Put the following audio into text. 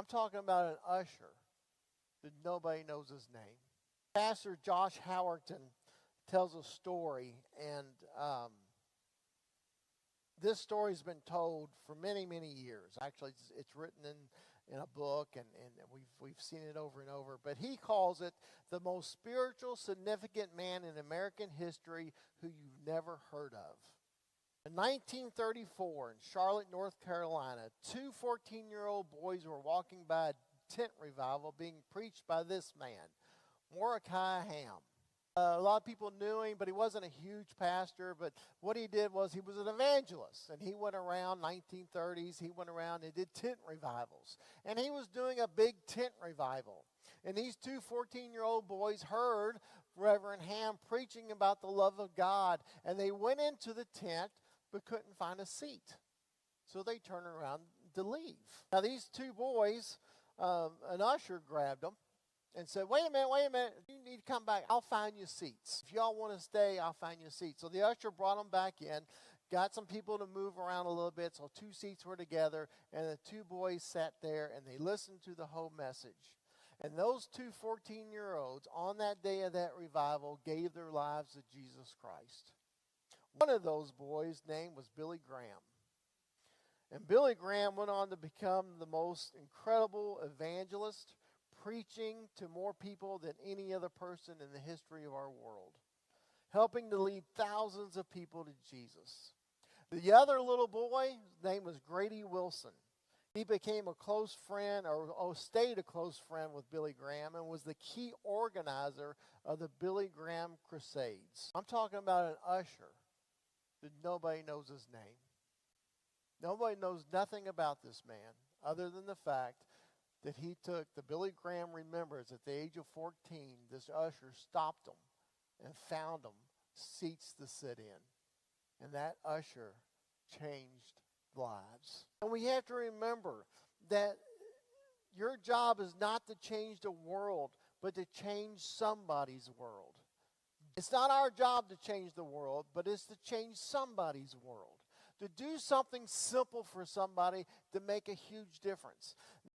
I'm talking about an usher that nobody knows his name. Pastor Josh Howerton tells a story, and this story's been told for many, many years. Actually, it's written in a book, and we've seen it over and over. But he calls it the most spiritual, significant man in American history who you've never heard of. In 1934, in Charlotte, North Carolina, two 14-year-old boys were walking by a tent revival being preached by this man, Mordecai Ham. A lot of people knew him, but he wasn't a huge pastor. But what he did was he was an evangelist, and he went around 1930s. He went around and did tent revivals, and he was doing a big tent revival. And these two 14-year-old boys heard Reverend Ham preaching about the love of God, and they went into the tent but couldn't find a seat, so they turned around to leave. Now these two boys, an usher grabbed them and said, wait a minute, you need to come back. I'll find you seats. If y'all want to stay, I'll find you seats. So the usher brought them back in, got some people to move around a little bit, so two seats were together, and the two boys sat there, and they listened to the whole message. And those two 14-year-olds, on that day of that revival, gave their lives to Jesus Christ. One of those boys' name was Billy Graham. And Billy Graham went on to become the most incredible evangelist, preaching to more people than any other person in the history of our world, helping to lead thousands of people to Jesus. The other little boy, his name was Grady Wilson. He became a close friend, or stayed a close friend with Billy Graham, and was the key organizer of the Billy Graham Crusades. I'm talking about an usher that nobody knows his name. Nobody knows nothing about this man other than the fact that he took the Billy Graham Remembers at the age of 14. This usher stopped them and found them seats to sit in. And that usher changed lives. And we have to remember that your job is not to change the world, but to change somebody's world. It's not our job to change the world, but it's to change somebody's world. To do something simple for somebody to make a huge difference.